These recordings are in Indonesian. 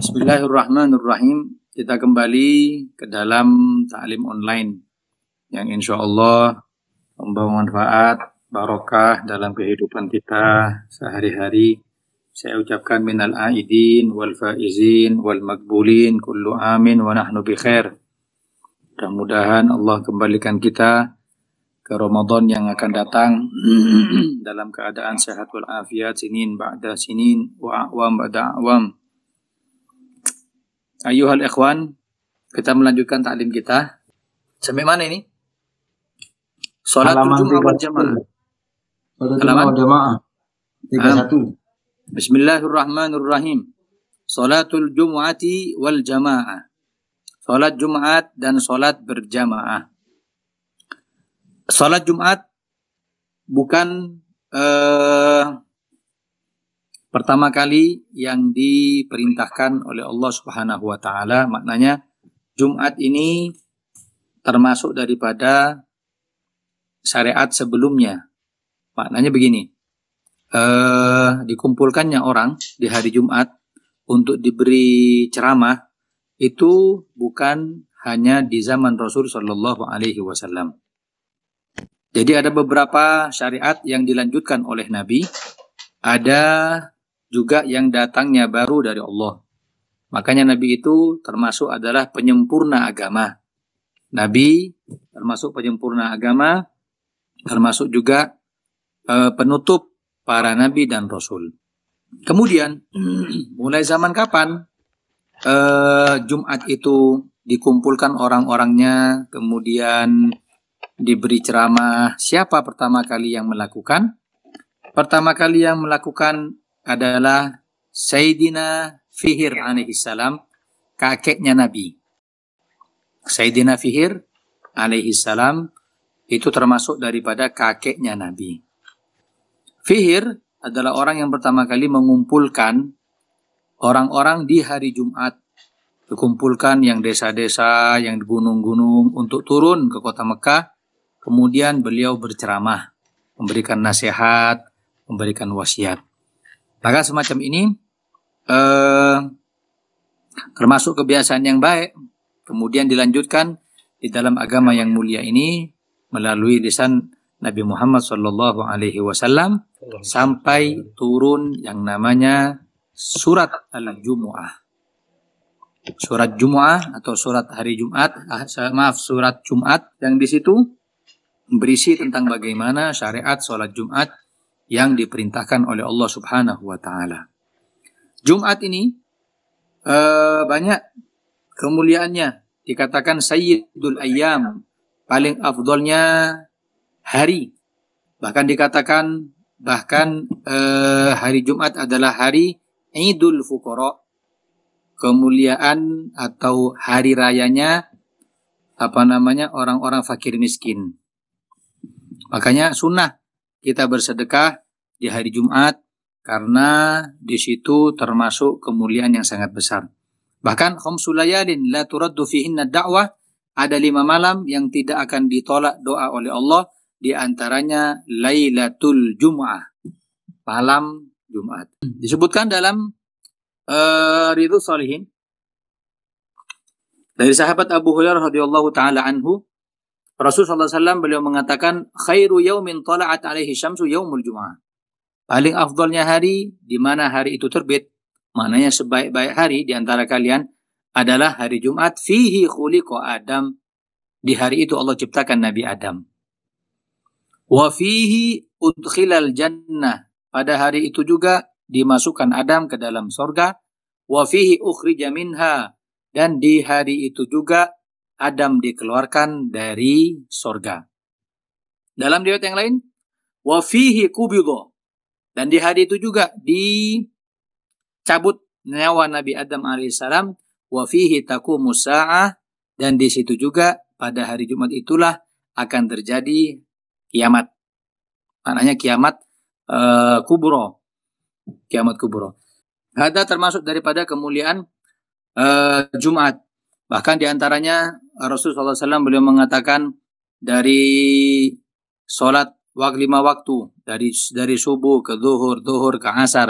Bismillahirrahmanirrahim. Kita kembali ke dalam ta'lim online yang insya Allah membawa manfaat, barokah dalam kehidupan kita sehari-hari. Saya ucapkan minal aidin wal faizin wal makbulin kullu amin wa nahnu bi khair. Mudah-mudahan Allah kembalikan kita ke Ramadan yang akan datang dalam keadaan sehat wal afiat, sinin ba'da sinin wa a'wam ba'da a'wam. Ayuhal ikhwan, kita melanjutkan taklim kita. Sampai mana ini? Salatul Jum'ah wal Jamaah. Halaman Jamaah 31. Bismillahirrahmanirrahim. Salatul Jum'ati wal Jamaah. Salat Jumat dan salat berjamaah. Salat Jumat bukan pertama kali yang diperintahkan oleh Allah Subhanahu wa taala. Maknanya Jumat ini termasuk daripada syariat sebelumnya. Maknanya begini. Dikumpulkannya orang di hari Jumat untuk diberi ceramah itu bukan hanya di zaman Rasul Shallallahu alaihi wasallam. Jadi ada beberapa syariat yang dilanjutkan oleh Nabi, ada juga yang datangnya baru dari Allah. Makanya Nabi itu termasuk adalah penyempurna agama. Nabi termasuk penyempurna agama, termasuk juga penutup para nabi dan rasul. Kemudian mulai zaman kapan Jumat itu dikumpulkan orang-orangnya, kemudian diberi ceramah? Siapa pertama kali yang melakukan? Pertama kali yang melakukan adalah Sayyidina Fihir alaihissalam, kakeknya Nabi. Sayyidina Fihir alaihissalam itu termasuk daripada kakeknya Nabi. Fihir adalah orang yang pertama kali mengumpulkan orang-orang di hari Jumat. Dikumpulkan yang desa-desa, yang di gunung-gunung untuk turun ke kota Mekah. Kemudian beliau berceramah, memberikan nasihat, memberikan wasiat. Maka semacam ini termasuk kebiasaan yang baik. Kemudian dilanjutkan di dalam agama yang mulia ini melalui lisan Nabi Muhammad Sallallahu Alaihi Wasallam sampai turun yang namanya surat Al-Jumu'ah. Surat Jumu'ah atau surat hari Jumat, surat Jumat yang di situ berisi tentang bagaimana syariat sholat Jumat yang diperintahkan oleh Allah Subhanahu wa taala. Jumat ini banyak kemuliaannya, dikatakan Sayyidul Ayyam, paling afdolnya hari. Bahkan dikatakan hari Jumat adalah hari Idul Fuqara, kemuliaan atau hari rayanya orang-orang fakir miskin. Makanya sunnah kita bersedekah di hari Jumat karena di situ termasuk kemuliaan yang sangat besar. Bahkan khamsul layalin la turaddu fihinna da'wah, ada 5 malam yang tidak akan ditolak doa oleh Allah, di antaranya Lailatul Jum'ah, malam Jumat. Disebutkan dalam Riyadhus Shalihin dari sahabat Abu Hurairah radhiyallahu taala anhu, Rasulullah SAW beliau mengatakan, khairu yaumin tala'at alaihi syamsu yaumul jum'ah. Paling afdalnya hari di mana hari itu terbit, maknanya sebaik-baik hari di antara kalian adalah hari Jumat. Fihi khuliqa Adam, di hari itu Allah ciptakan Nabi Adam. Wa fihi udkhilal jannah, pada hari itu juga dimasukkan Adam ke dalam surga. Wa fihi ukhrija minha, dan di hari itu juga Adam dikeluarkan dari surga. Dalam riwayat yang lain, wa fihi qubidha, dan di hari itu juga dicabut nyawa Nabi Adam alaihissalam. Wa fihi taqumus sa'ah, dan di situ juga pada hari Jumat itulah akan terjadi kiamat. Maknanya kiamat kubro. Kiamat kubro. Ada termasuk daripada kemuliaan Jumat. Bahkan diantaranya Rasulullah SAW beliau mengatakan dari sholat 5 waktu, dari subuh ke zuhur, zuhur ke asar,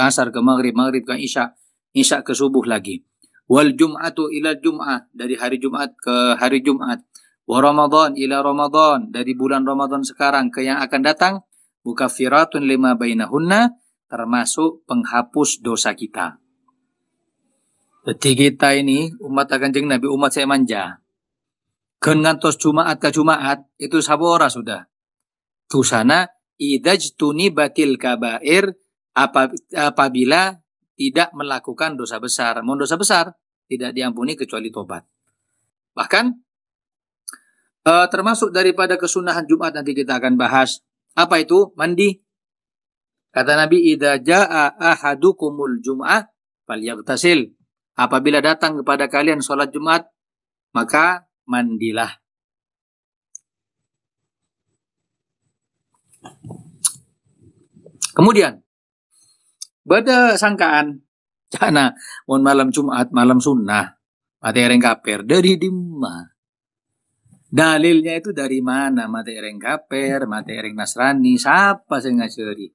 asar ke maghrib, maghrib ke isya, isya ke subuh lagi. Wal jum'atu ila jum'ah, dari hari Jumat ke hari Jumat. Wa Ramadan ila Ramadan, dari bulan Ramadan sekarang ke yang akan datang. Mukaffiratun lima bainahunna, termasuk penghapus dosa kita. Jadi kita ini umat Kanjeng Nabi, umat saya manja. Ken ngantos Jumaat ke Jumaat itu sabora sudah. Tusana idajtuni batil kabair, apabila tidak melakukan dosa besar. Mau dosa besar tidak diampuni kecuali tobat. Bahkan termasuk daripada kesunahan Jumat nanti kita akan bahas. Apa itu? Mandi. Kata Nabi, idza jaa ahadukumul jum'ah falyaghtasil. Apabila datang kepada kalian sholat Jumat, maka mandilah. Kemudian pada sangkaan karena mohon malam Jumat, malam sunnah, materi kaper dari dimma. Dalilnya itu dari mana? Materi kaper, materi Nasrani, siapa sing ngajari?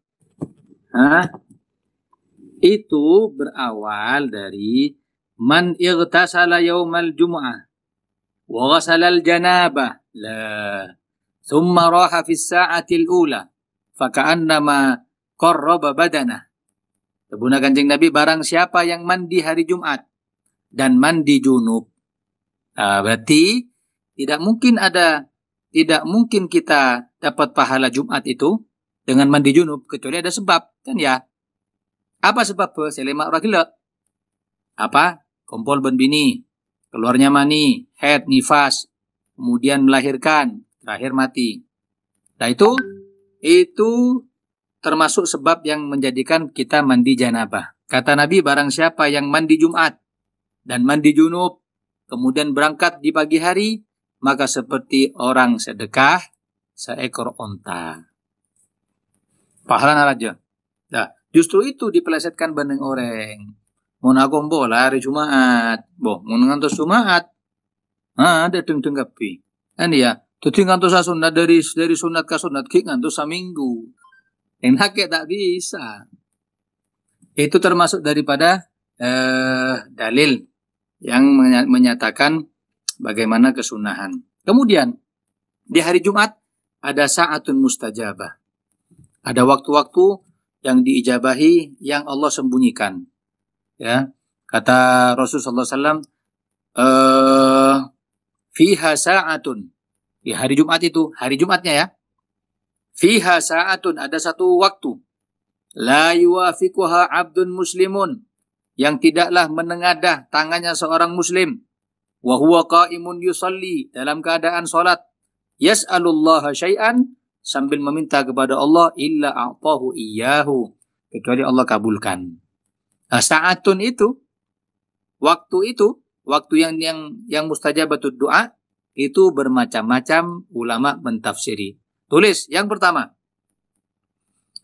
Itu berawal dari man ightasala yaumal jum'ah wa ghasala al-janabah la thumma raha fi as-sa'ati al-ula fa ka'annama qarraba badanah. Sabuna Kanjeng Nabi, barang siapa yang mandi hari Jumat dan mandi junub, berarti tidak mungkin kita dapat pahala Jumat itu dengan mandi junub kecuali ada sebab, kan ya? Apa sebab? Selema orang gila. Apa? Kompol ben bini, keluarnya mani, haid, nifas, kemudian melahirkan, terakhir mati. Nah itu termasuk sebab yang menjadikan kita mandi janabah. Kata Nabi, barang siapa yang mandi Jumat dan mandi junub, kemudian berangkat di pagi hari, maka seperti orang sedekah seekor onta. Pahala naraja. Nah, justru itu dipelesetkan bandeng orang. Mau nakombo hari Jumat, mau ngantos Jumat, ada deng-denggapi. Kan ya, tuti ngantos sunat dari sunat ke sunat, ki ngantos saminggu. Enak tak bisa. Itu termasuk daripada dalil yang menyatakan bagaimana kesunahan. Kemudian di hari Jumat ada sa'atun mustajabah. Ada waktu-waktu yang diijabahi yang Allah sembunyikan. Ya, kata Rasulullah SAW, fiha sa'atun. Di hari Jumat itu, hari Jumatnya ya. Fiha sa'atun, ada satu waktu. La yuwafiquha abdun muslimun, yang tidaklah menengadah tangannya seorang muslim. Wa huwa qa'imun yusalli, dalam keadaan salat. Yas'alullaha syai'an, sambil meminta kepada Allah, illa a'tahu iyyahu, kecuali Allah kabulkan. Nah, sa'atun itu, waktu yang mustajabatud doa, itu bermacam-macam ulama mentafsiri. Tulis, yang pertama,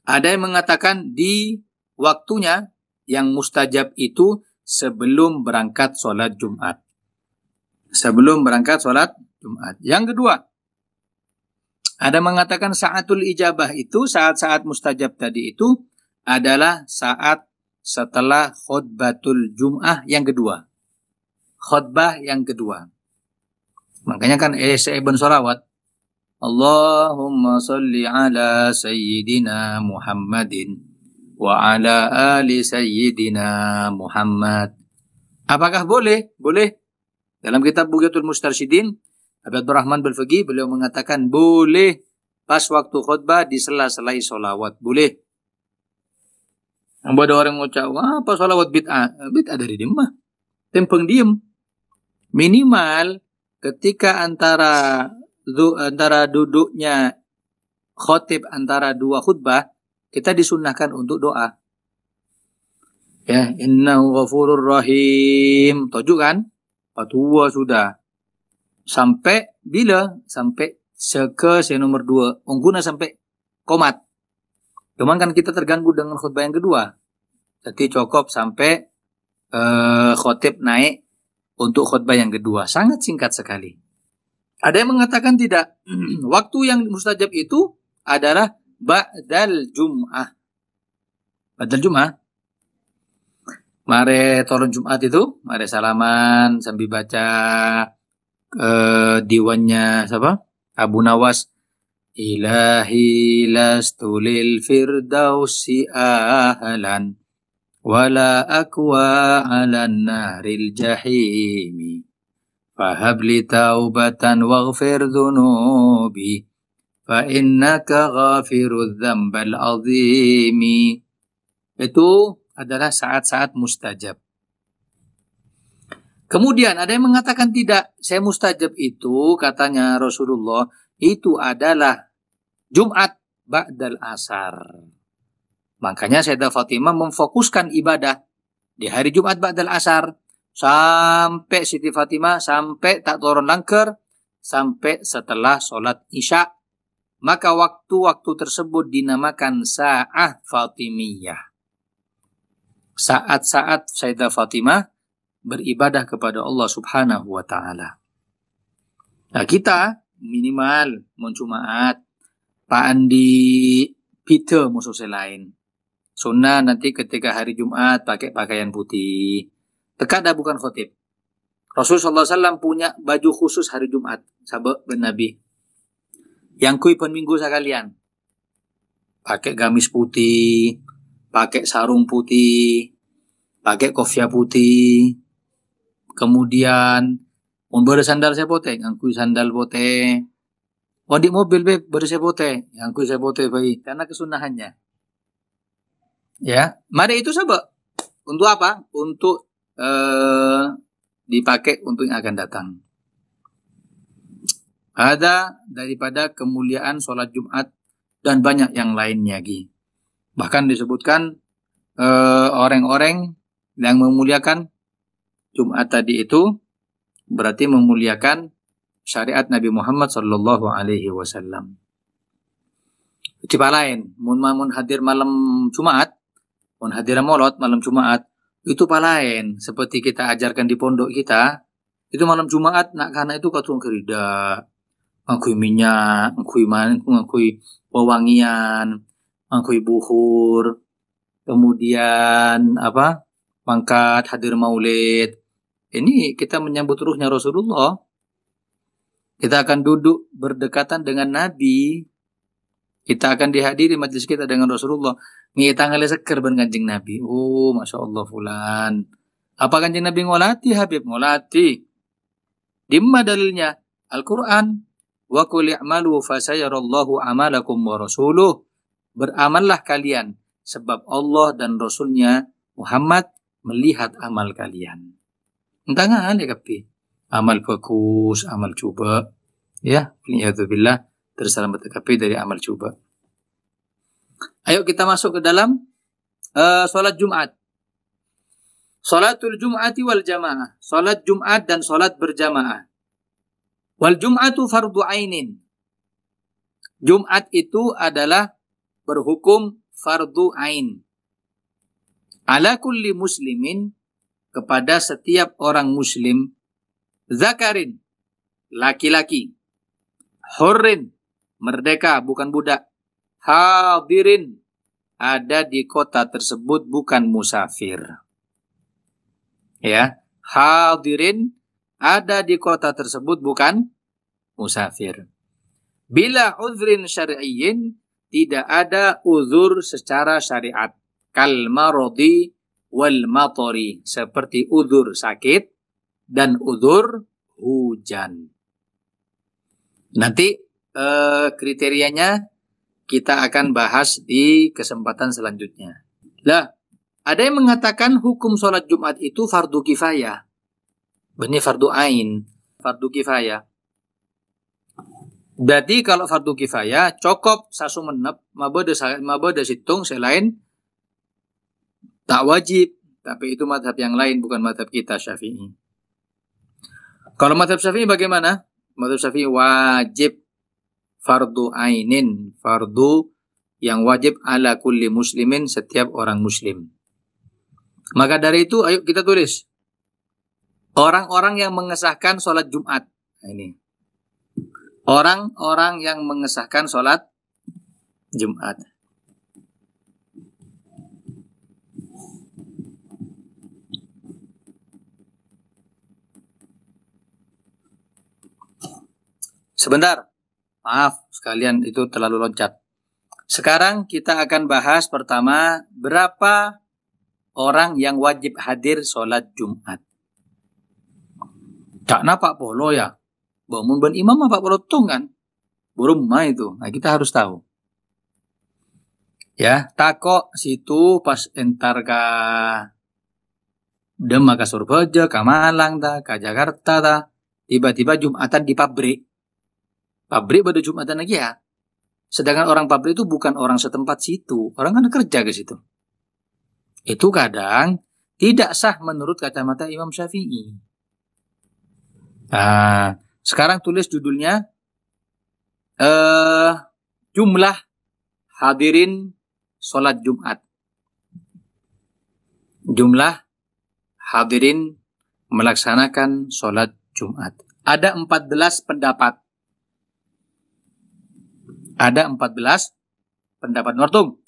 ada yang mengatakan di waktunya yang mustajab itu sebelum berangkat sholat Jumat. Sebelum berangkat sholat Jumat. Yang kedua, ada mengatakan sa'atul ijabah itu, saat-saat mustajab tadi itu adalah saat setelah khutbatul Jum'ah yang kedua. Khutbah yang kedua. Makanya kan Ibn Sholawat, Allahumma salli ala Sayyidina Muhammadin wa ala ali Sayyidina Muhammad. Apakah boleh? Boleh. Dalam kitab Bugyatul Mustarsyidin, Abdurrahman Al-Faqih, beliau mengatakan boleh pas waktu khutbah di sela-sela sholawat. Boleh. Ada orang ngucap, apa sholawat bid'ah? Bid'ah dari dimah. Tempeng diem. Minimal ketika antara duduknya khotib antara dua khutbah, kita disunahkan untuk doa. Ya, innahu ghafurur rahim. Tujuh kan? Patua sudah. Sampai bila? Sampai nomor 2. Ungguna sampai komat. Cuman kan kita terganggu dengan khutbah yang kedua. Jadi cukup sampai khotib naik untuk khutbah yang kedua. Sangat singkat sekali. Ada yang mengatakan tidak. Waktu yang mustajab itu adalah ba'dal Jum'ah. Ba'dal Jum'ah. Mare tolong Jumat itu, mare salaman sambil baca diwannya siapa? Abu Nawas. Ilahi lastu lil firdausi ahlan wala akwa 'alan naril jahimi fahab li taubatan waghfir dhunubi fa innaka ghafirudz dzambal azimi. Itu adalah saat-saat mustajab. Kemudian ada yang mengatakan tidak, saya mustajab itu katanya Rasulullah itu adalah Jumat ba'dal asar. Makanya Sayyidah Fatimah memfokuskan ibadah di hari Jumat ba'dal asar sampai Siti Fatimah sampai tak turun langker sampai setelah sholat Isya. Maka waktu-waktu tersebut dinamakan Sa'ah Fatimiyah. Saat-saat Sayyidah Fatimah beribadah kepada Allah Subhanahu wa taala. Nah, kita minimal mun Jumaat Pak Andi pita musuh lain. Sunnah nanti ketika hari Jumat pakai pakaian putih. Tekada bukan khotib. Rasulullah SAW punya baju khusus hari Jumat. Sahabat ben Nabi. Yang kui pen minggu sekalian. Pakai gamis putih, pakai sarung putih, pakai kopiah putih. Kemudian bersandal saya pote, ngangkui sandal pote. Di mobil beb saya pote, ngangkui saya pote bayi karena kesunahannya. Ya, mari itu sahabat. Untuk apa? Untuk dipakai untuk yang akan datang. Ada daripada kemuliaan sholat Jumat dan banyak yang lainnya lagi. Bahkan disebutkan orang-orang yang memuliakan Jumat tadi itu berarti memuliakan syariat Nabi Muhammad sallallahu alaihi wasallam. Tiba lain, mun hadir malam Jumat, mun hadir maulid malam Jumat, itu palain seperti kita ajarkan di pondok kita. Itu malam Jumat nak kana itu katung kerida, ngakui minyak, ngakui wewangian, ngakui buhur, kemudian mangkat hadir maulid. Ini kita menyambut ruhnya Rasulullah. Kita akan duduk berdekatan dengan Nabi. Kita akan dihadiri majlis kita dengan Rasulullah. Kita ngale seker ben Kanjeng Nabi. Oh, Masya Allah fulan. Apa Kanjeng Nabi ngolati Habib? Ngolati. Dimma dalilnya? Al-Quran. Wa qul i'malu fasayarallahu amalakum wa rasuluh. Beramallah kalian. Sebab Allah dan Rasulnya Muhammad melihat amal kalian. Entangan ya kapi. Amal bagus, amal coba. Ya, billah terselamat kapi dari amal coba. Ayo kita masuk ke dalam sholat Jumat. Sholatul Jum'ati wal jamaah. Sholat Jumat dan sholat berjamaah. Wal Jum'atu fardu ainin. Jumat itu adalah berhukum fardu ain. Ala kulli muslimin, kepada setiap orang muslim, zakarin, laki-laki, hurrin, merdeka, bukan budak, hadirin, ada di kota tersebut, bukan musafir. Ya, hadirin, ada di kota tersebut, bukan musafir. Bila uzrin syar'iyyin, tidak ada uzur secara syariat. Kal marodi wal matori, seperti uzur sakit dan uzur hujan. Nanti kriterianya kita akan bahas di kesempatan selanjutnya. Lah, ada yang mengatakan hukum sholat Jumat itu fardu kifayah. Benih fardu ain, fardu kifayah. Jadi kalau fardu kifayah cukup sasu menep mabada situng selain tak wajib, tapi itu mazhab yang lain, bukan mazhab kita Syafi'i. Kalau mazhab Syafi'i bagaimana? Mazhab Syafi'i wajib fardu ainin, fardu yang wajib ala kulli muslimin, setiap orang muslim. Maka dari itu ayo kita tulis orang-orang yang mengesahkan sholat Jumat. Nah, ini orang-orang yang mengesahkan sholat Jumat. Sebentar. Maaf sekalian, itu terlalu loncat. Sekarang kita akan bahas pertama berapa orang yang wajib hadir sholat Jumat. Tak Pak Polo ya. Bangun ben imam apa Polo tung kan? Burumah itu. Nah, kita harus tahu. Ya, takok situ pas entar ka Demak ka Surabaya, ka Malang ta, ka Jakarta ta. Tiba-tiba Jumatan di pabrik. Pabrik pada Jumatan lagi ya. Sedangkan orang pabrik itu bukan orang setempat situ. Orang kan kerja ke situ. Itu kadang tidak sah menurut kacamata Imam Syafi'i. Nah, sekarang tulis judulnya jumlah hadirin sholat Jumat. Jumlah hadirin melaksanakan sholat Jumat. Ada 14 pendapat. Ada 14 pendapat. Nortung.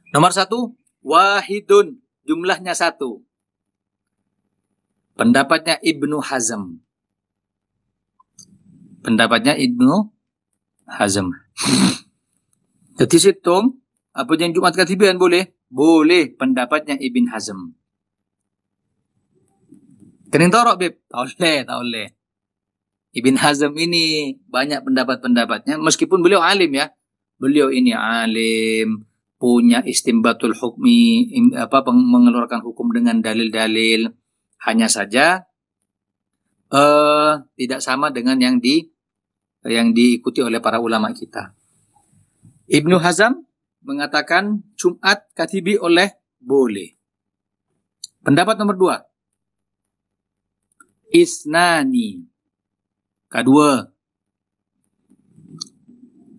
Nomor 1, wahidun. Jumlahnya 1. Pendapatnya Ibnu Hazm. Pendapatnya Ibnu Hazm. Jadi situng, apa yang Jumat katibian boleh? Boleh, pendapatnya Ibn Hazm. Kening torok, Beb? Tak boleh. Ibn Hazm ini banyak pendapat-pendapatnya, meskipun beliau alim ya. Beliau ini alim, punya istimbatul hukmi, mengeluarkan hukum dengan dalil-dalil. Hanya saja tidak sama dengan yang diikuti oleh para ulama kita. Ibnu Hazm mengatakan Jumat katibi boleh. Pendapat nomor 2. Isnani. Kedua.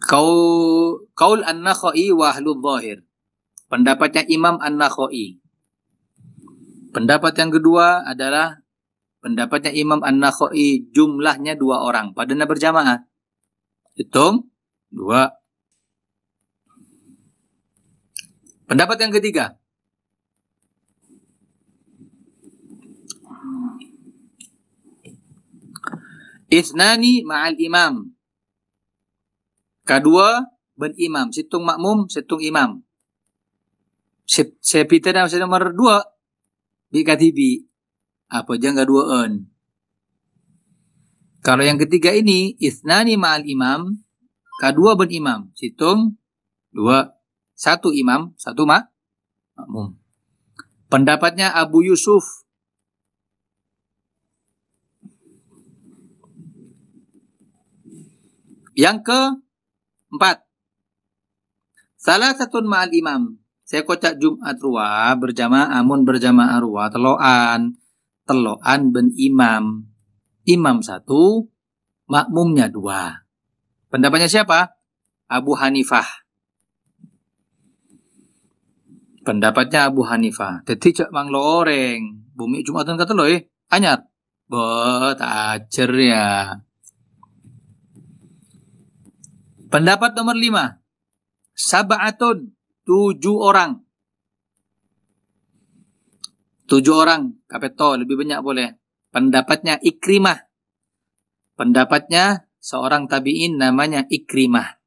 Qaul An-Nakhai wa Ahlul Zahir. Pendapatnya Imam An-Nakhai. Pendapat yang kedua adalah pendapatnya Imam An-Nakhai, jumlahnya 2 orang. Padahal berjamaah. Hitung 2. Pendapat yang ketiga. Isnani ma'al imam. Kedua ben imam. Situng makmum, situng imam. Sepita dan nomor 2. Di katibi. Apa jangan duaan. Kalau yang ketiga ini, isnani ma'al imam. Kedua ben imam. Situng 2. 1 imam, 1 makmum. Pendapatnya Abu Yusuf. Yang keempat, salah satu ma'al imam. Saya kocak Jumat ruwa berjamaah, amun berjamaah ruwa teloan ben imam. Imam 1, makmumnya 2. Pendapatnya siapa? Abu Hanifah. Pendapatnya Abu Hanifah. Jadi cak mang loreng. Bumi Jumatan kata lo anyar. Bet acer ya. Pendapat nomor 5. Sab'atun. 7 orang. 7 orang. Kapeto lebih banyak boleh. Pendapatnya Ikrimah. Pendapatnya seorang tabi'in namanya Ikrimah.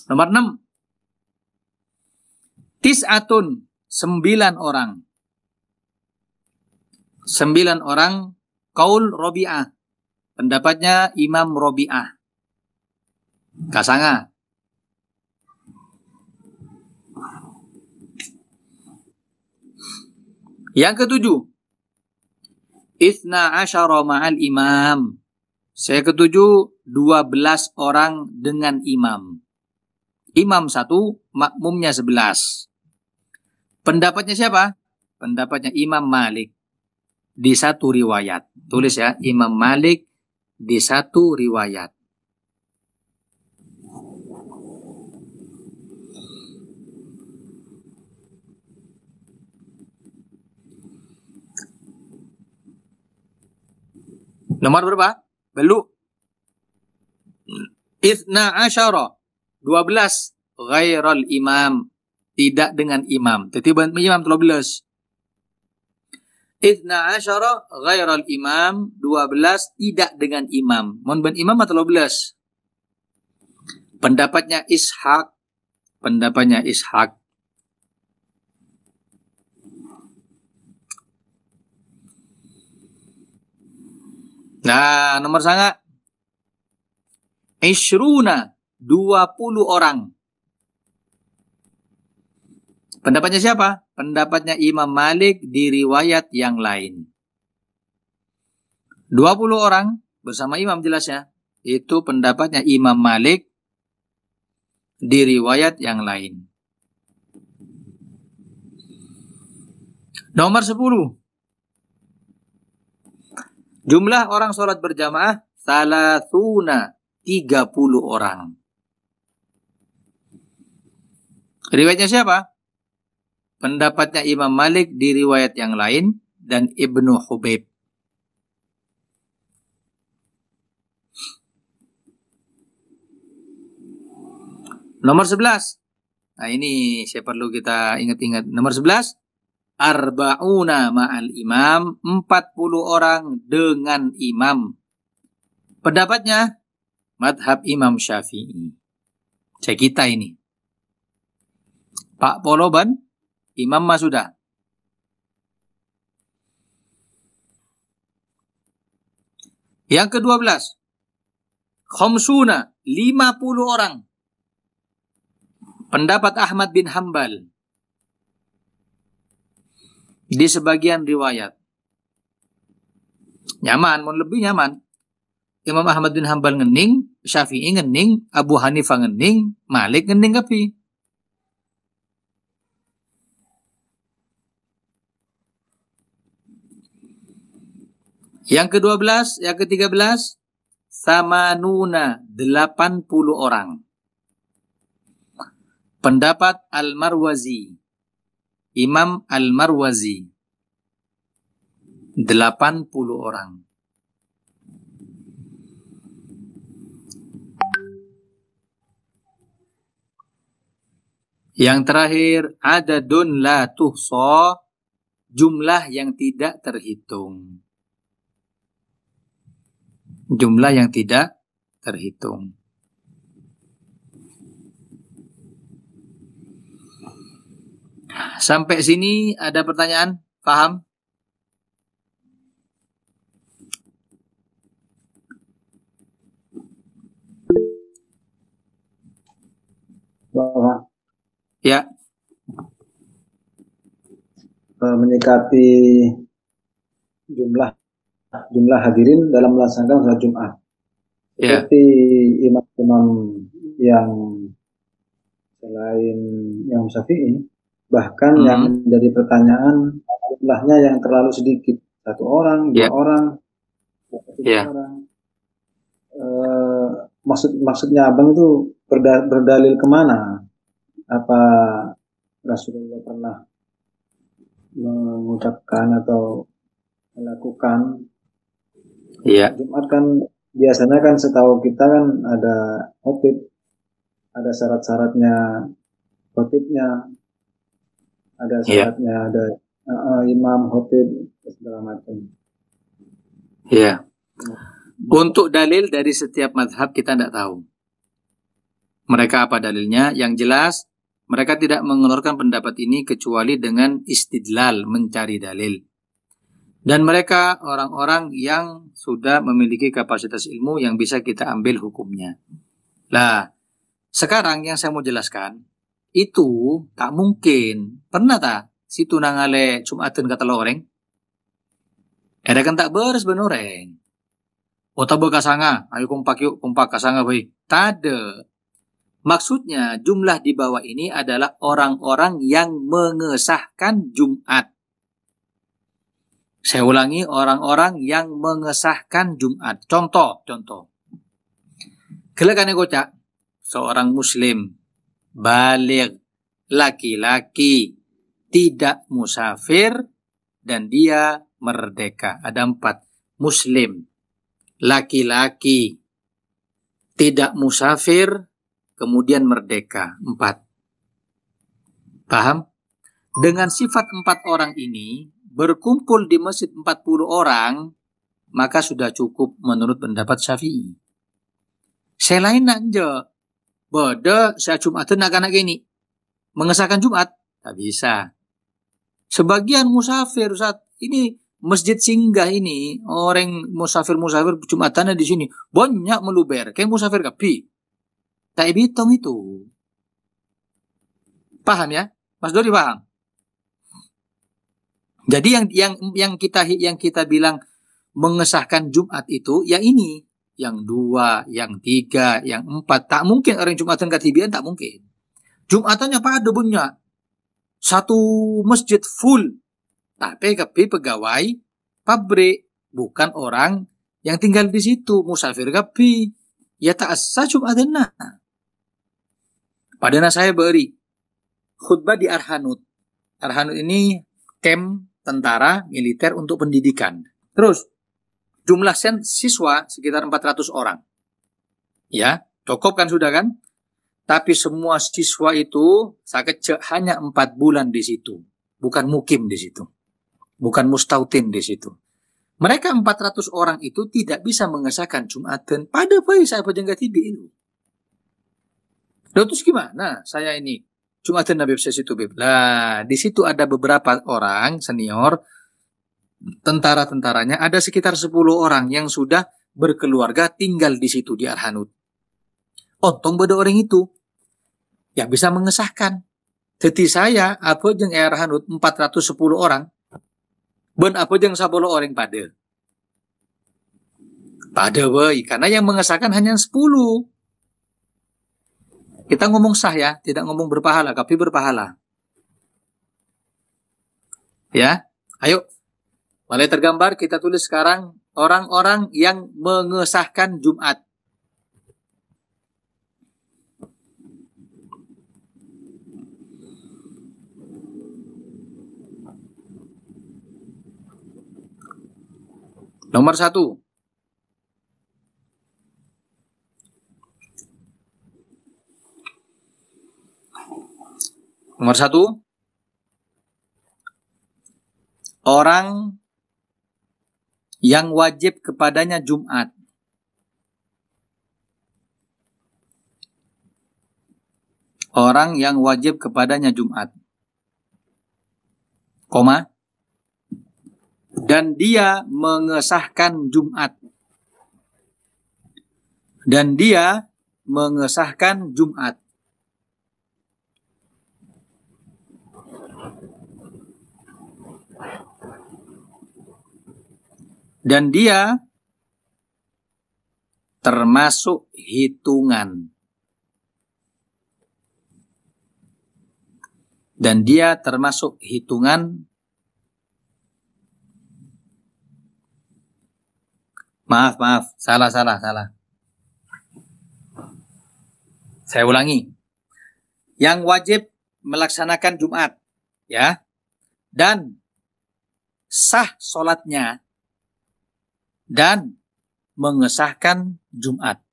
Nomor 6. Tis'atun. 9 orang. 9 orang. Qaul Rabi'ah. Pendapatnya Imam Rabi'ah. Kasanga. Yang ketujuh. Itsna asyara ma'al imam. Saya ketujuh 12 orang dengan imam. Imam 1, makmumnya 11. Pendapatnya siapa? Pendapatnya Imam Malik. Di 1 riwayat. Tulis ya, Imam Malik di 1 riwayat. Nomor berapa? Belu. Itsna asyara. 12 ghairal imam, tidak dengan imam. Tetiban imam 13. Ithna asyara ghairal imam, 12 tidak dengan imam. Mun ben imam 13. Pendapatnya Ishaq. Nah, nomor sangat Ishruna, 20 orang. Pendapatnya siapa? Pendapatnya Imam Malik di riwayat yang lain. 20 orang bersama imam jelasnya. Itu pendapatnya Imam Malik di riwayat yang lain. Nomor 10. Jumlah orang sholat berjamaah salasuna, 30 orang. Riwayatnya siapa? Pendapatnya Imam Malik di riwayat yang lain dan Ibnu Hubaib. Nomor 11. Nah ini saya perlu kita ingat-ingat. Nomor 11. Arba'una ma'al imam, 40 orang dengan imam. Pendapatnya madhab Imam Syafi'i. Saya kita ini. Pak Poloban, imam mah sudah. Yang ke-12. Khamsuna, 50 orang. Pendapat Ahmad bin Hambal. Di sebagian riwayat. Nyaman, mau lebih nyaman. Imam Ahmad bin Hambal ngening, Syafi'i ngening, Abu Hanifah ngening, Malik ngening kapi. Yang ke-12, yang ke-13, Samanuna, 80 orang. Pendapat Al-Marwazi. Imam Al-Marwazi. 80 orang. Yang terakhir, adadun la tuhsa, jumlah yang tidak terhitung. Jumlah yang tidak terhitung. Sampai sini ada pertanyaan? Paham? Bahwa Ya. menyikapi jumlah hadirin dalam melaksanakan sholat Jumat. Ya. Seperti imam-imam yang selain yang Syafi'i, bahkan yang menjadi pertanyaan jumlahnya yang terlalu sedikit, 1 orang, 2 orang, 3 orang. Maksudnya abang itu berdalil kemana? Apa Rasulullah pernah mengucapkan atau melakukan? Jumat kan biasanya kan setahu kita kan ada khotib, ada syarat-syaratnya khotibnya, ada syaratnya, ada imam, khotib, segala macam. Iya. Untuk dalil dari setiap mazhab kita tidak tahu. Mereka apa dalilnya? Yang jelas, mereka tidak mengeluarkan pendapat ini kecuali dengan istidlal, mencari dalil. Dan mereka orang-orang yang sudah memiliki kapasitas ilmu yang bisa kita ambil hukumnya. Nah, sekarang yang saya mau jelaskan, itu tak mungkin. Pernah tak si tunangale Jumatan kata loreng? Ada kan tak beres benoreng. Ota bekasanga, ayo kumpak kasanga boy. Tade. Maksudnya jumlah di bawah ini adalah orang-orang yang mengesahkan Jumat. Saya ulangi, orang-orang yang mengesahkan Jumat. Contoh. Kelekane kocak, seorang muslim, baligh, laki-laki, tidak musafir, dan dia merdeka. Ada 4. Muslim, laki-laki, tidak musafir, kemudian merdeka. 4. Paham? Dengan sifat 4 orang ini, berkumpul di masjid 40 orang, maka sudah cukup menurut pendapat Syafi'i. Selain nanja, beda saya Jumatan nak gini, mengesahkan Jumat, tak bisa. Sebagian musafir, Ustaz, ini masjid singgah ini, orang musafir Jumatannya di sini, banyak meluber, kayak musafir kapi. Tak hitung itu. Paham ya? Mas Dori paham? Jadi yang kita bilang mengesahkan Jumat itu, ya ini, yang 2, yang 3, yang 4, tak mungkin orang Jumatan katibian, tak mungkin. Jumatannya pada punya satu masjid full, tapi pegawai pabrik, bukan orang yang tinggal di situ, musafir kapi, ya tak asa Jumatan. Padahal saya beri khutbah di Arhanud. Arhanud ini camp tentara militer untuk pendidikan. Terus jumlah siswa sekitar 400 orang. Ya, cukup kan sudah kan? Tapi semua siswa itu saya kecek hanya 4 bulan di situ. Bukan mukim di situ. Bukan mustautin di situ. Mereka 400 orang itu tidak bisa mengesahkan Jumatan pada bayi saya pejangga tibi itu. Lalu terus gimana saya ini? Jumatan Nabi situ Beb. Lah, di situ ada beberapa orang senior, tentara-tentaranya, ada sekitar 10 orang yang sudah berkeluarga tinggal di situ di Arhanud. Untung pada orang itu yang bisa mengesahkan. Jadi saya, apa yang Arhanud 410 orang, ben apa yang 10 orang pada. Pada woi, karena yang mengesahkan hanya 10. Kita ngomong sah ya, tidak ngomong berpahala, tapi berpahala. Ya, ayo. Mulai tergambar, kita tulis sekarang orang-orang yang mengesahkan Jumat. Nomor 1. Nomor 1. Orang yang wajib kepadanya Jumat. Orang yang wajib kepadanya Jumat. Koma. Dan dia mengesahkan Jumat. Dan dia mengesahkan Jumat. Dan dia termasuk hitungan. Dan dia termasuk hitungan. Maaf, salah. Saya ulangi. Yang wajib melaksanakan Jumat, ya. Dan sah sholatnya dan mengesahkan Jumat.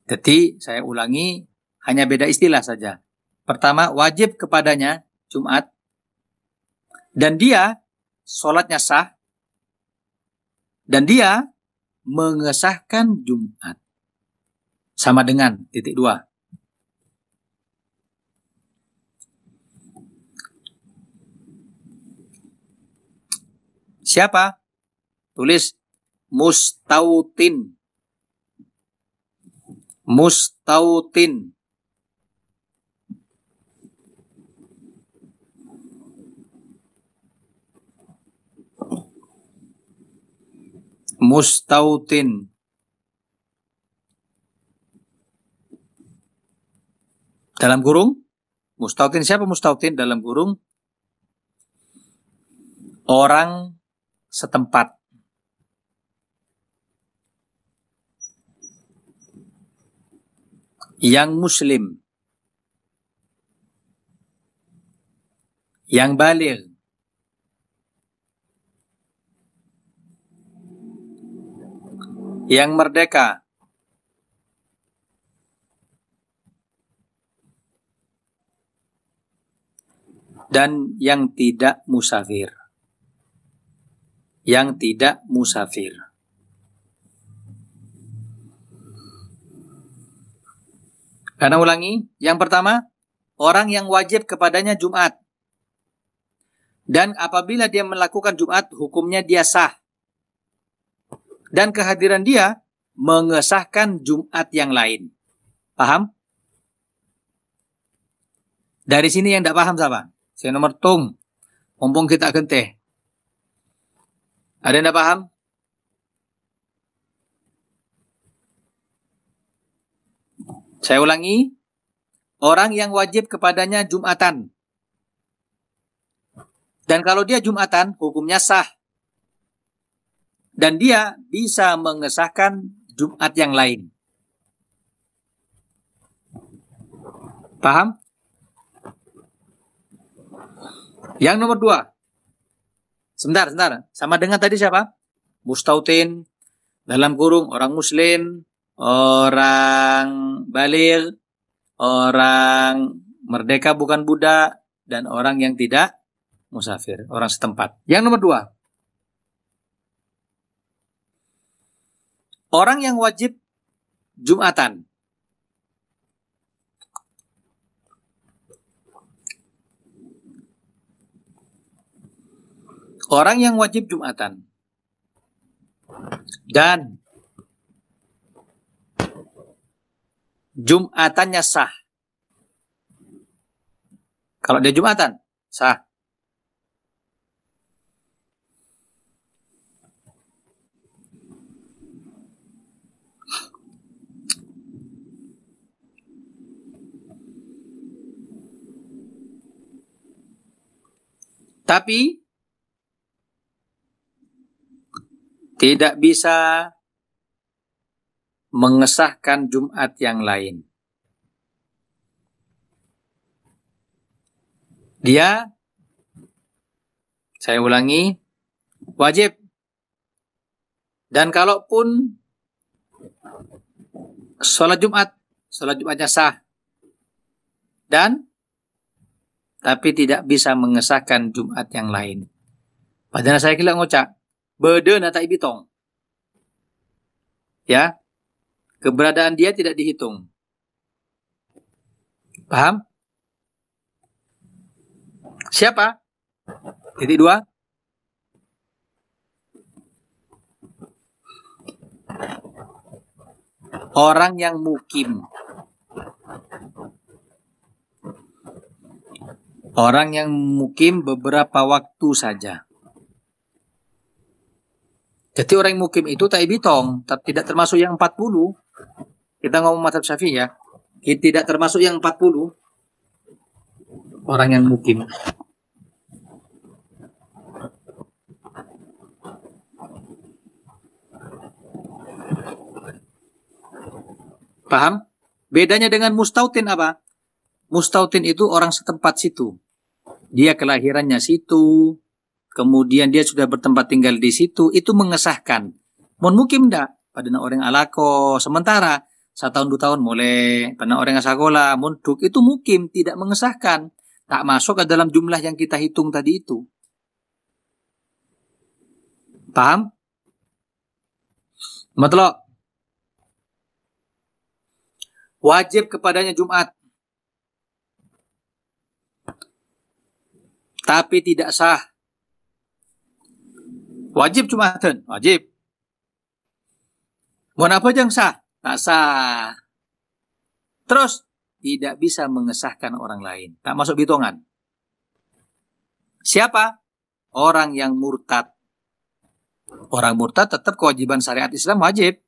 Jadi saya ulangi, hanya beda istilah saja. Pertama, wajib kepadanya Jumat, dan dia sholatnya sah, dan dia mengesahkan Jumat. Sama dengan titik 2. Siapa? Tulis mustautin. Mustautin. Mustautin. Dalam kurung, mustautin siapa mustautin? Dalam kurung, orang setempat. Yang muslim. Yang baligh. Yang merdeka. dan yang tidak musafir. Yang tidak musafir. Karena ulangi, yang pertama, orang yang wajib kepadanya Jumat. Dan apabila dia melakukan Jumat, hukumnya dia sah. Dan kehadiran dia mengesahkan Jumat yang lain. Paham? Dari sini yang tidak paham siapa? Saya nomor tung. Mumpung kita genteh. Ada yang tidak paham? Saya ulangi. Orang yang wajib kepadanya Jumatan. Dan kalau dia Jumatan, hukumnya sah. Dan dia bisa mengesahkan Jumat yang lain. Paham? Yang nomor 2. Sebentar. Sama dengan tadi siapa? Mustautin, dalam kurung orang muslim, orang baligh, orang merdeka bukan budak, dan orang yang tidak musafir, orang setempat. Yang nomor 2. Orang yang wajib Jumatan. Orang yang wajib Jumatan. Dan Jumatannya sah. Kalau dia Jumatan, sah. Tapi tidak bisa mengesahkan Jumat yang lain. Dia, saya ulangi, wajib. Dan kalaupun sholat Jumatnya sah. Dan tapi tidak bisa mengesahkan Jumat yang lain. Padahal saya kira ngocak, beda na tak bitong. Ya, keberadaan dia tidak dihitung. Paham? Siapa? Titik 2. Orang yang mukim. Orang yang mukim beberapa waktu saja. Jadi orang yang mukim itu tak bitong, tidak termasuk yang 40. Kita ngomong mazhab Syafi'i ya. Tidak termasuk yang 40. Orang yang mukim. Paham? Bedanya dengan mustautin apa? Mustautin itu orang setempat situ. Dia kelahirannya situ, kemudian dia sudah bertempat tinggal di situ, itu mengesahkan. Mun mukim dak, pada orang alako. Sementara 1 tahun 2 tahun mulai, pada orang asagola, munduk itu mukim, tidak mengesahkan. Tak masuk ke dalam jumlah yang kita hitung tadi itu. Paham? Matlok. Wajib kepadanya Jumat. Tapi tidak sah. Wajib Jumatan, wajib. Mau apa yang sah? Tak sah. Terus, tidak bisa mengesahkan orang lain. Tak masuk hitungan. Siapa? Orang yang murtad. Orang murtad tetap kewajiban syariat Islam wajib.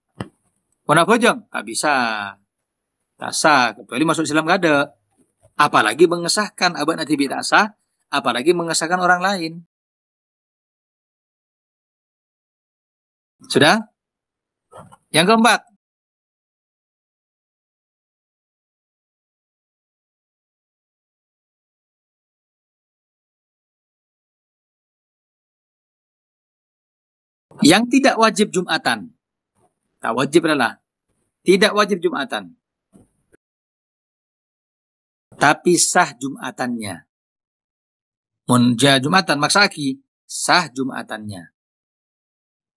Mau apa yang? Tak bisa. Tak sah, kecuali masuk Islam gak ada. Apalagi mengesahkan abad nanti tidak sah, apalagi mengesahkan orang lain. Sudah? Yang keempat. Yang tidak wajib Jumatan. Tak wajib adalah tidak wajib Jumatan. Tapi sah Jumatannya. Mun Jumatan maksaki sah Jumatannya.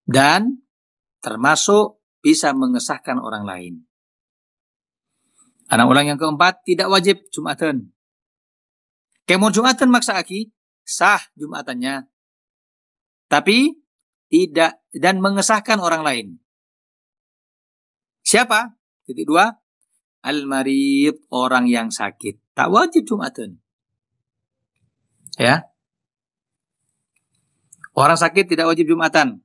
Dan termasuk bisa mengesahkan orang lain. Anak ulang yang keempat, tidak wajib Jumatan. Kemon Jumatan maksaki sah Jumatannya. Tapi tidak dan mengesahkan orang lain. Siapa? Titik 2. Al-marid, orang yang sakit. Tak wajib Jumatan. Ya. Orang sakit tidak wajib Jumatan.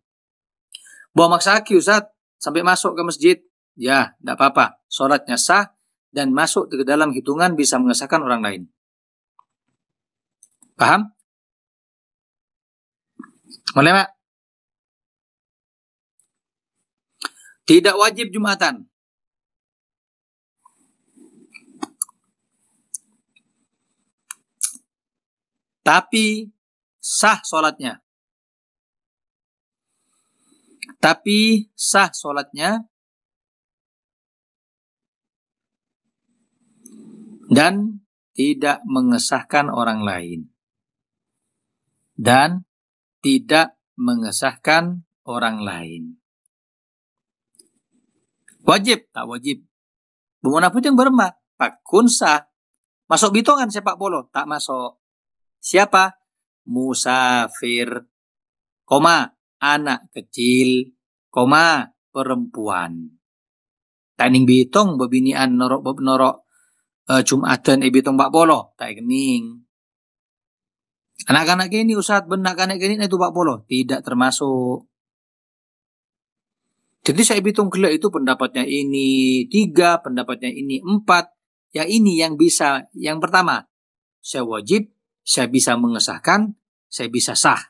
Bawa maksaki Ustaz, sampai masuk ke masjid. Ya, tidak apa-apa. Sholatnya sah dan masuk ke dalam hitungan bisa mengesahkan orang lain. Paham? Mulai, Mak? Tidak wajib Jumatan. Tapi sah sholatnya. Tapi sah sholatnya dan tidak mengesahkan orang lain. Dan tidak mengesahkan orang lain. Wajib, tak wajib. Bumuna pun bermah. Pakun sah. Masuk bitongan sepak bola, tak masuk. Siapa? Musafir, koma, anak kecil, koma, perempuan. Taning bitong bebinian norok Jumatan bitong bak polo, tak kening. Anak-anak ini Ustaz benak anak ini itu bak polo, tidak termasuk. Jadi saya hitung gelak itu pendapatnya ini 3, pendapatnya ini 4. Ya ini yang bisa, yang pertama, saya wajib, saya bisa mengesahkan, saya bisa sah.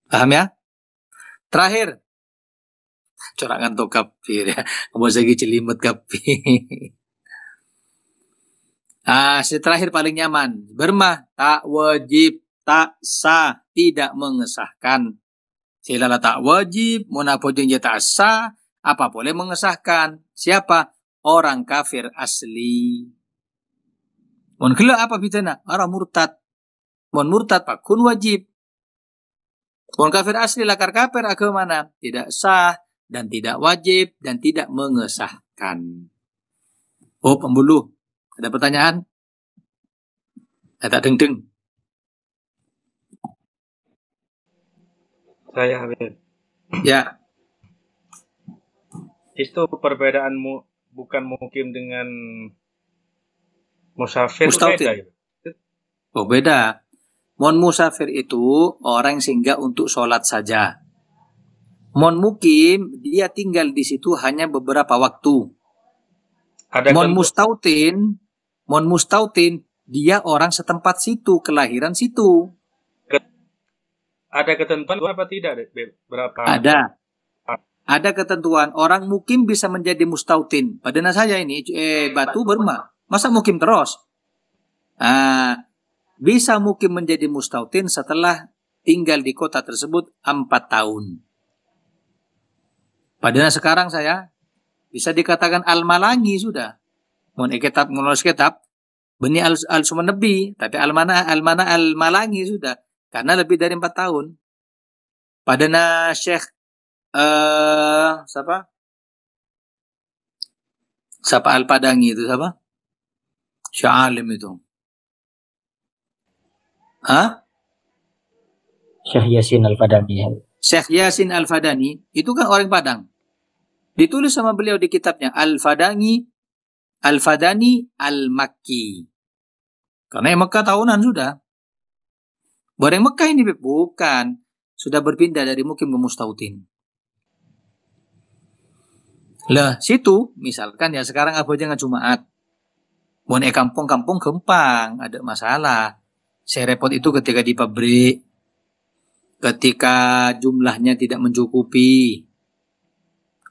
Paham ya? Terakhir, corangan to kapir ya. Kamu lagi celimut kapir. Terakhir paling nyaman. Bermah, tak wajib, tak sah, tidak mengesahkan. Silala tak wajib, munapojeng dia tak sah, apa boleh mengesahkan? Siapa? Orang kafir asli. Mun kela apa bitana? Orang murtad. Mun murtad pakun wajib. Mun kafir asli lakar kafir agama mana? Tidak sah dan tidak wajib dan tidak mengesahkan. Oh, pembuluh. Ada pertanyaan? Tak deng-deng. Saya Habib. Ya. Itu perbedaan bukan mukim dengan musafir beda ya? Oh beda. Mon musafir itu orang yang singgah untuk sholat saja. Mon mukim dia tinggal di situ hanya beberapa waktu. Mon mustautin dia orang setempat situ, kelahiran situ. Ada ketentuan apa tidak? Berapa? Ada ketentuan. Orang mukim bisa menjadi mustautin. Padahal saya ini batu berma. Masa mukim terus? Bisa mukim menjadi mustautin setelah tinggal di kota tersebut 4 tahun. Padahal sekarang saya bisa dikatakan al-malangi sudah. Mun menulis kitab beni al-sumanebi, tapi al-mana al-malangi sudah. Karena lebih dari 4 tahun. Padahal Syekh siapa Al-Padangi itu siapa? Syekh alim itu. Syekh Yasin Al-Fadani. Syekh Yasin Al-Fadani itu kan orang Padang. Ditulis sama beliau di kitabnya Al-Fadani Al-Makki. Karena yang Mekah tahunan sudah. Barang Mekah ini bukan. Sudah berpindah dari mukim ke mustautin. Lah, situ misalkan ya sekarang apa jangan Jumat. Mun kampung-kampung gempang, ada masalah. Saya repot itu ketika di pabrik. Ketika jumlahnya tidak mencukupi.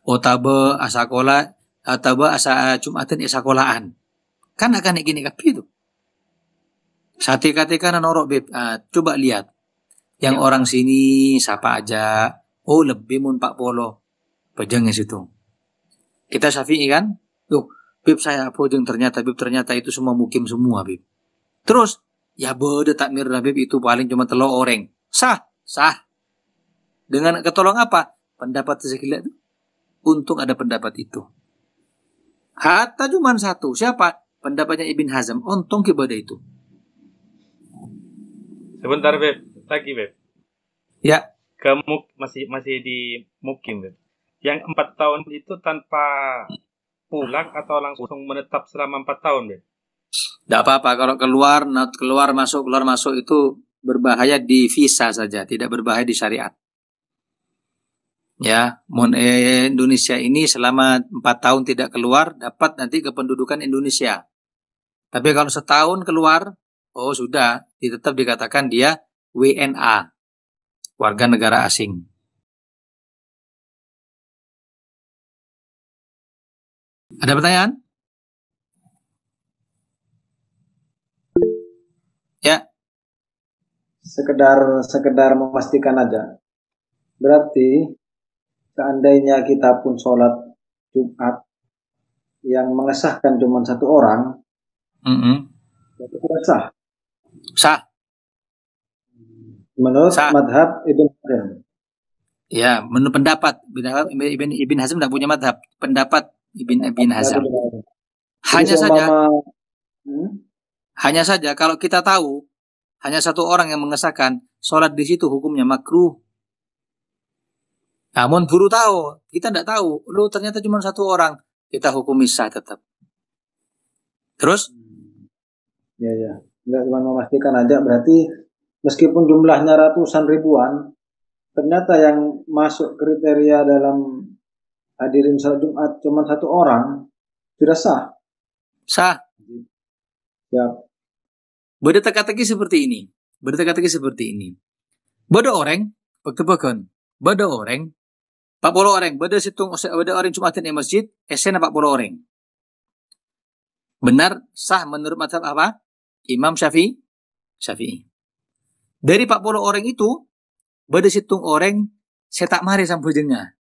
Otabe asakola atau asa Jumatan sekolahan. Kan akan gini kapi itu. Satika-tika norok beb. Coba lihat. Yang orang sini siapa aja. Oh lebih mun 40. Pejangnya situ. Kita Syafi'i kan? Tuh, beb saya pojeng ternyata itu semua mukim semua beb. Terus, ya bodoh takmir Habib itu paling cuma telur orang. Sah. Dengan ketolong apa? Pendapat sekilas itu. Untung ada pendapat itu. Hatta cuma satu. Siapa? Pendapatnya Ibn Hazm. Untung kepada itu. Sebentar, Beb. Lagi, Beb. Ya. Kamu masih di mukim, Beb. Yang 4 tahun itu tanpa pulang atau langsung menetap selama 4 tahun, Beb? Tidak apa-apa. Kalau keluar masuk itu berbahaya di visa saja. Tidak berbahaya di syariat. Ya, Indonesia ini selama 4 tahun tidak keluar, dapat nanti kependudukan Indonesia. Tapi kalau setahun keluar, oh sudah, tetap dikatakan dia WNA, warga negara asing. Ada pertanyaan? Ya. Sekedar memastikan aja. Berarti seandainya kita pun sholat Jumat yang mengesahkan cuma satu orang, itu sah. Sah. Menurut madhab Ibn Hazm. Ya, menurut pendapat Ibn Hazm tidak punya madhab. Pendapat Ibn Hazm. Hanya saja kalau kita tahu hanya satu orang yang mengesahkan, sholat di situ hukumnya makruh. Namun guru tahu, kita tidak tahu. Lu ternyata cuma satu orang, kita hukumi sah tetap. Terus? Ya. Nggak cuma memastikan aja, berarti meskipun jumlahnya ratusan ribuan, ternyata yang masuk kriteria dalam hadirin sholat Jumat cuma satu orang, sudah sah. Sah. Ya. Berteka-teki seperti ini. Bodoh orang, bodoh orang, 40 orang, bodoh orang Jumatan di masjid, SN 40 orang. Benar, sah menurut mazhab apa? Imam Syafi'i. Dari 40 orang itu, bodoh situng orang, saya tak mari sampai jengah.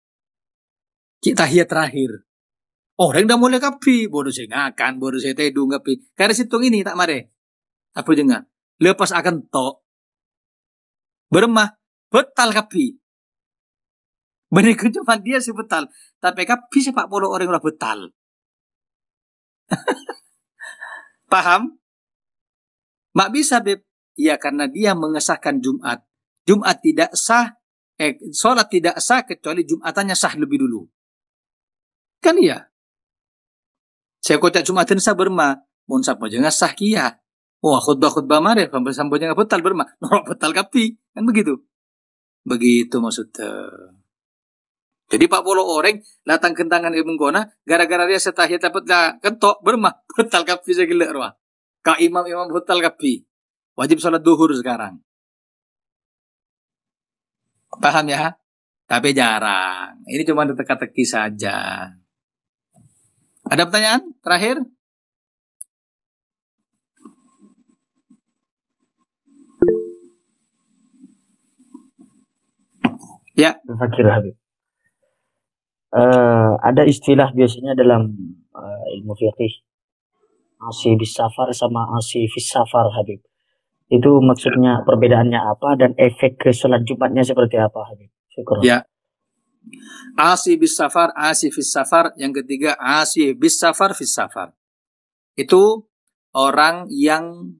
Kita tahiyat terakhir. Orang dah mulai kapi, bodoh saya ngakan, bodoh saya tedu ngapi. Karena situng ini tak mari. Apa jengah? Lepas akan tok. Beremah, betal kapi. Benar cuma dia sih betal. Tapi kapi 40 orang udah betal. Paham? Mak bisa, Beb. Ya, karena dia mengesahkan Jumat. Jumat tidak sah, sholat tidak sah kecuali Jumatannya sah lebih dulu. Kan iya? Saya kocak Jumatan sah berma. Mun sapa jangan sah kia. Wah, khutbah mare sampai jangan betal berma. Norok betal kapi. Kan begitu. Begitu maksudnya. Jadi 40 orang datang kentangan Ibn Qona gara-gara dia setahiyat dapat kentok berma betal kapi segala ruah. Ka imam betal kapi. Wajib sholat duhur sekarang. Paham ya? Tapi jarang. Ini cuma teka-teki saja. Ada pertanyaan terakhir? Ya. Fakir Habib. Ada istilah biasanya dalam ilmu fiqih, asi bis safar sama asi fis safar, Habib. Itu maksudnya perbedaannya apa dan efek ke sholat Jumatnya seperti apa, Habib? Syukur. Ya. Asi bis safar, asi fis safar. Yang ketiga, asi bis safar fis safar. Itu orang yang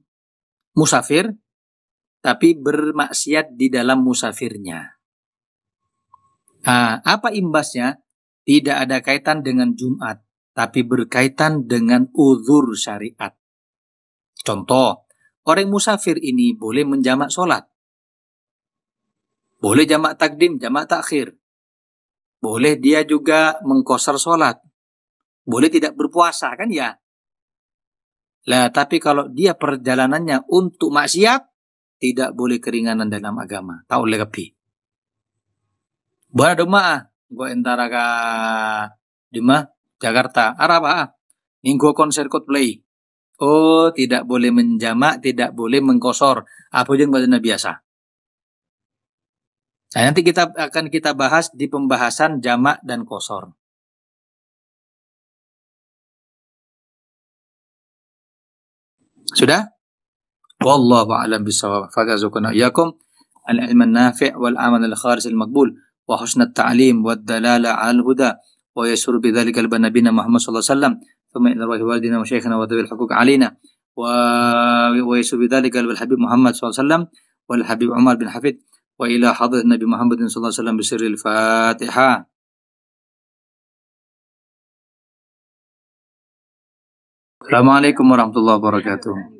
musafir tapi bermaksiat di dalam musafirnya. Nah, apa imbasnya? Tidak ada kaitan dengan Jumat, tapi berkaitan dengan uzur syariat. Contoh, orang musafir ini boleh menjamak sholat. Boleh jamak takdim, jamak takhir. Boleh dia juga mengqashar sholat. Boleh tidak berpuasa, kan ya? Lah, tapi kalau dia perjalanannya untuk maksiat, tidak boleh keringanan dalam agama. Tak boleh kapi. Buat doa, gue antara ke Dima, Jakarta, Arab, minggu konser Coldplay. Oh, tidak boleh menjamak, tidak boleh mengqashar. Apa yang badana biasa. Nah, nanti kita bahas di pembahasan jamak dan qashar. Sudah? Wallahu a'lam bishawab. Fakazukum iyyakum al-ilm an-nafi' wal amal al-khalis al-maqbul wa husn at-ta'lim wad dalala 'ala al-huda wa yasur bidzalika al-nabiyina Muhammad sallallahu alaihi wasallam thumma ila walidina wa shaykhina wa dhabil huquq 'alaina wa yasur bidzalika al-habib Muhammad sallallahu alaihi wasallam wal habib Umar bin Hafid wa ila hadrat Nabi Muhammad sallallahu alaihi wasallam bisirril Fatihah. Assalamualaikum warahmatullahi wabarakatuh.